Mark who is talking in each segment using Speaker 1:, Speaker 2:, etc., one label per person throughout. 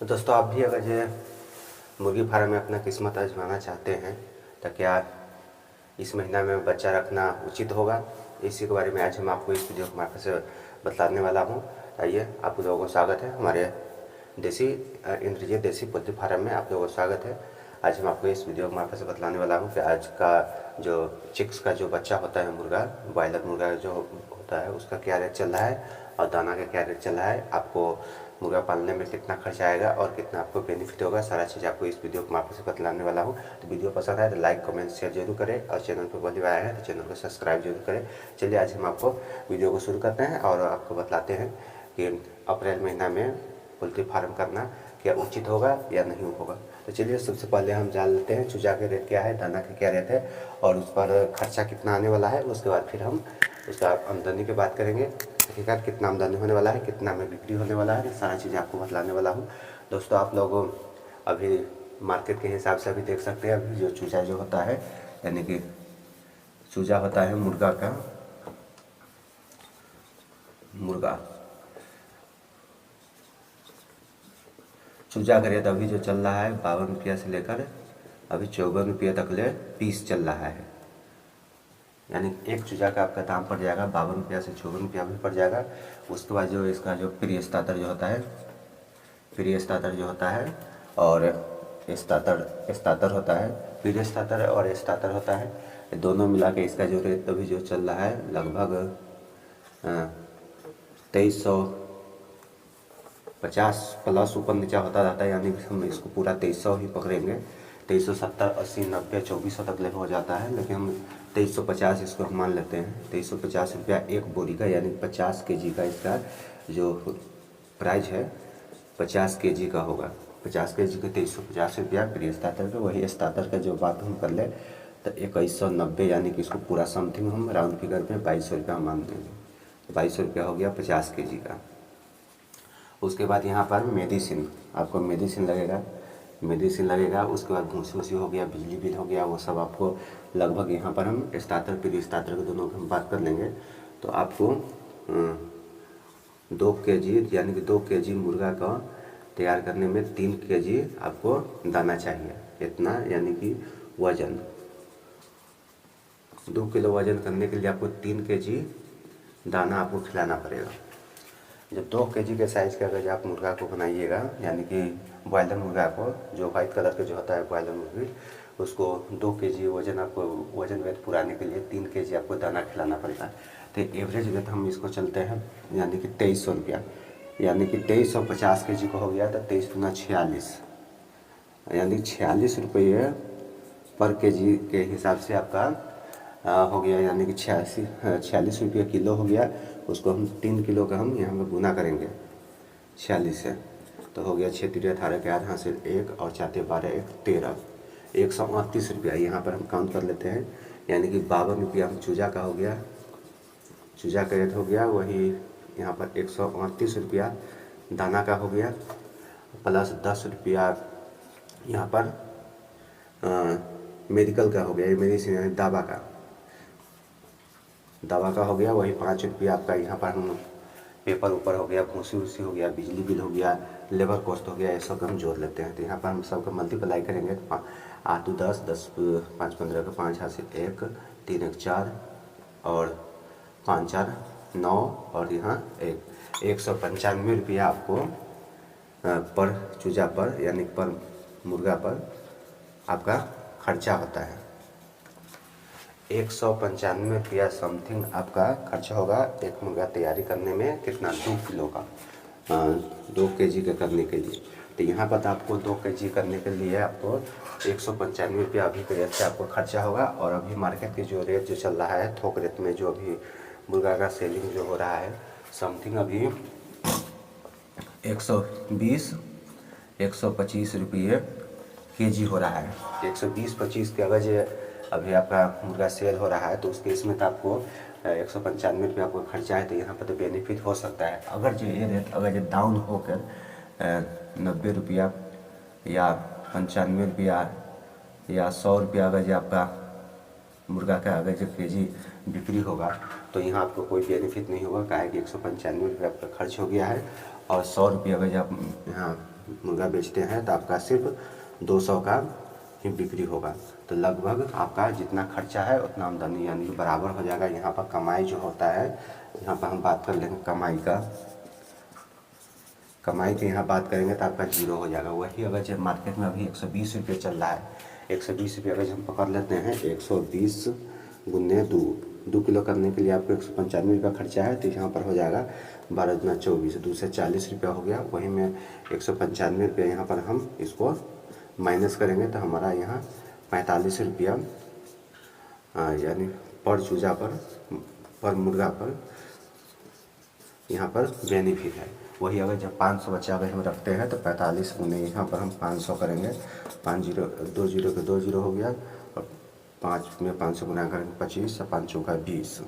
Speaker 1: तो दोस्तों आप भी अगर जो मुर्गी फार्म में अपना किस्मत आजमाना चाहते हैं तो क्या इस महीना में बच्चा रखना उचित होगा, इसी के बारे में आज हम आपको इस वीडियो के मार्फत से बतलाने वाला हूँ। आइए, आप लोगों को स्वागत है हमारे देसी इंद्रजीत देसी पोल्ट्री फार्म में। आप लोगों को स्वागत है। आज हम आपको इस वीडियो के मार्फत से बतलाने वाला हूँ कि आज का जो चिक्स का जो बच्चा होता है मुर्गा, बॉयलर मुर्गा जो होता है, उसका क्या रेट चल रहा है और दाना का क्या रेट चल रहा है, आपको मुर्गा पालने में कितना खर्चा आएगा और कितना आपको बेनिफिट होगा, सारा चीज़ आपको इस वीडियो के मार्फत से बतलाने वाला हूँ। तो वीडियो पसंद आए तो लाइक कमेंट शेयर जरूर करें और चैनल पर पहली बार आए हैं तो चैनल को सब्सक्राइब जरूर करें। चलिए आज हम आपको वीडियो को शुरू करते हैं और आपको बतलाते हैं कि अप्रैल महीना में पोल्ट्री फार्म करना क्या उचित होगा या नहीं होगा। तो चलिए सबसे पहले हम जान लेते हैं चूजा का रेट क्या है, दाना का क्या रेट है और उस पर खर्चा कितना आने वाला है। उसके बाद फिर हम उसका आमदनी की बात करेंगे, आखिरकार कितना आमदनी होने वाला है, कितना में बिक्री होने वाला है, सारा चीज़ें आपको बतलाने वाला हूँ। दोस्तों आप लोग अभी मार्केट के हिसाब से अभी देख सकते हैं, अभी जो चूजा जो होता है यानी कि चूजा होता है मुर्गा का, मुर्गा चूजा का रेट अभी जो चल रहा है 52 रुपया से लेकर अभी 54 रुपया तक ले पीस चल रहा है। यानी एक चूजा का आपका दाम पड़ जाएगा 52 रुपया से 54 रुपया भी पड़ जाएगा। उसके बाद जो इसका जो प्री स्टार्टर जो होता है, प्री स्टार्टर जो होता है और स्टार्टर होता है, प्री स्टार्टर और स्टार्टर होता है, दोनों मिला के इसका जो रेट अभी जो चल रहा है लगभग 2350 प्लस ऊपर नीचा होता रहता है। यानी हम इसको पूरा 2300 ही पकड़ेंगे, 2370 80 90 2400 तक ले हो जाता है, लेकिन हम 2350 इसको हम मान लेते हैं। 2350 रुपया एक बोरी का, यानी 50 केजी का इसका जो प्राइस है 50 केजी का होगा। 50 केजी का 2350 रुपया प्री स्टार्टर का। वही स्टार्टर का जो बात हम कर ले तो 2190, यानी कि इसको पूरा समथिंग हम राउंड फिगर में 2200 रुपया मान देंगे। 2200 रुपया हो गया 50 केजी का। उसके बाद यहाँ पर मेडिसिन, आपको मेडिसिन लगेगा। उसके बाद भूसी वूसी हो गया, बिजली बिल हो गया, वो सब आपको लगभग यहाँ पर हम स्टार्टर प्री स्टार्टर के दोनों की हम बात कर लेंगे तो आपको 2 केजी यानी कि 2 केजी मुर्गा का तैयार करने में 3 केजी आपको दाना चाहिए। इतना यानी कि वजन 2 किलो वजन करने के लिए आपको 3 केजी दाना आपको खिलाना पड़ेगा। जब 2 केजी के साइज़ का अगर आप मुर्गा को बनाइएगा, यानी कि बॉयलर मुर्गा को, जो वाइट कलर के जो होता है बॉयलर मुर्गी, उसको 2 केजी वजन आपको वजन वेट पुराने के लिए 3 केजी आपको दाना खिलाना पड़ेगा। तो एवरेज वेट हम इसको चलते हैं यानी कि 2300 रुपया, यानी कि 2350 केजी को हो गया तो 23 गुना 46, यानी 46 रुपये पर केजी के हिसाब से आपका हो गया, यानी कि 46 रुपये किलो हो गया। उसको हम 3 किलो का हम यहाँ पे गुना करेंगे 46 से, तो हो गया 6 3 18 के 8 हाथ से 1 और 4 12 1 13, 138 रुपया यहाँ पर हम काउंट कर लेते हैं। यानी कि 52 रुपया हम चूजा का हो गया, चूजा का रेट हो गया। वही यहाँ पर 138 रुपया दाना का हो गया, प्लस 10 रुपया यहाँ पर मेडिकल का हो गया, ये मेडिसिन दवा का हो गया। वही 5 रुपया आपका यहाँ पर हम पेपर ऊपर हो गया, भूसी वूसी हो गया, बिजली बिल हो गया, लेबर कॉस्ट हो गया, ये सब हम जोड़ लेते हैं। तो यहाँ पर हम सबका मल्टीप्लाई करेंगे तो 8 2 10 10 5 15 का 5 हाथ से 1 3 1 4 और 5 4 9 और यहाँ 195 रुपया आपको पर चूजा पर यानी पर मुर्गा पर आपका खर्चा होता है। 195 रुपया समथिंग आपका खर्चा होगा एक मुर्गा तैयारी करने में। कितना? 2 किलो का, 2 केजी का करने के लिए। तो यहाँ पर आपको 2 केजी करने के लिए आपको 195 रुपया अभी के रेट से आपको खर्चा होगा। और अभी मार्केट के जो रेट जो चल रहा है, थोक रेट में जो अभी मुर्गा का सेलिंग जो हो रहा है समथिंग अभी 120 125 रुपये केजी हो रहा है। 120-25 के अगर अभी आपका मुर्गा सेल हो रहा है तो उसके इसमें तो आपको 195 रुपये आपको खर्चा है। तो यहाँ पर तो बेनिफिट हो सकता है। अगर जो ये रेट अगर जो डाउन होकर 90 रुपया या 95 रुपया या 100 रुपया अगर जो आपका मुर्गा का अगर जो केजी बिक्री होगा तो यहाँ आपको कोई बेनिफिट नहीं होगा। काहे कि 195 रुपये आपका खर्च हो गया है और 100 रुपया अगर आप यहाँ मुर्गा बेचते हैं तो आपका सिर्फ 200 का ही बिक्री होगा। तो लगभग आपका जितना खर्चा है उतना आमदनी यानी कि बराबर हो जाएगा। यहाँ पर कमाई जो होता है, यहाँ पर हम बात कर लेंगे कमाई की यहाँ बात करेंगे तो आपका जीरो हो जाएगा। वही अगर जब मार्केट में अभी 120 रुपये चल रहा है, 120 रुपये अगर हम पकड़ लेते हैं, 120 गुने 2 किलो करने के लिए आपको 195 रुपये खर्चा है। तो यहाँ पर हो जाएगा 12 दूना 24, 2 से 40 रुपया हो गया। वहीं में 195 रुपये यहाँ पर हम इसको माइनस करेंगे तो हमारा यहाँ 45 रुपया यानी पर चूजा पर मुर्गा पर यहाँ पर बेनिफिट है। वही अगर जब 500 बच्चा अगर हम रखते हैं तो 45 गुने यहाँ पर हम 500 करेंगे, 5 जीरो 2 जीरो के 2 जीरो हो गया, और 5 में 500 गुना करेंगे 25 और 5 चौका 20,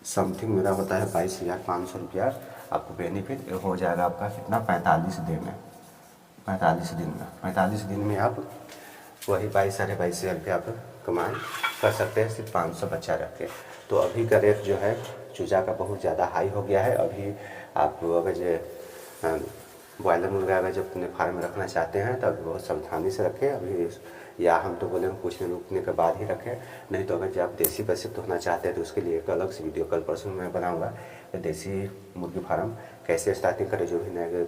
Speaker 1: समथिंग मेरा होता है 22,500 रुपया आपको बेनिफिट हो जाएगा। आपका कितना 45 दिन में, 45 दिन में आप वही 22,500 रुपया आप कमाई कर सकते हैं सिर्फ 500 बच्चा रख के। तो अभी का रेट जो है चूजा का बहुत ज़्यादा हाई हो गया है। अभी आप अगर जो बॉयलर मुर्गा अगर जब अपने फार्म में रखना चाहते हैं तो अभी बहुत सावधानी से रखें अभी, या हम तो बोले कुछ दिन रुकने के बाद ही रखें। नहीं तो अगर जब आप देसी पैसे तो होना चाहते हैं तो उसके लिए एक अलग से वीडियो कल परसों मैं बनाऊँगा कि देसी मुर्गी फार्म कैसे स्टार्टिंग करें। जो भी नए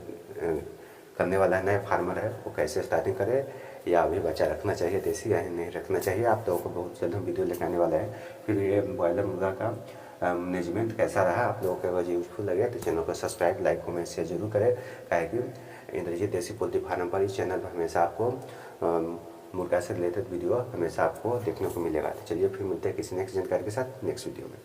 Speaker 1: करने वाला है, नए फार्मर है, वो कैसे स्टार्टिंग करे, या अभी बच्चा रखना चाहिए देसी या नहीं रखना चाहिए। आप लोगों को बहुत जल्द हम वीडियो लेके आने वाला है। फिर ये बॉयलर मुर्गा का मैनेजमेंट कैसा रहा, आप लोगों को अगर यूजफुल लगे तो चैनल को सब्सक्राइब, लाइक, कमेंट, शेयर जरूर करें। काहे कि इंद्रजीत देसी पोल्ट्री फार्म पर इस चैनल पर हमेशा आपको मुर्गा से रिलेटेड वीडियो हमेशा आपको देखने को मिलेगा। तो चलिए फिर मिलते हैं किसी नेक्स्ट जानकारी के साथ नेक्स्ट वीडियो में।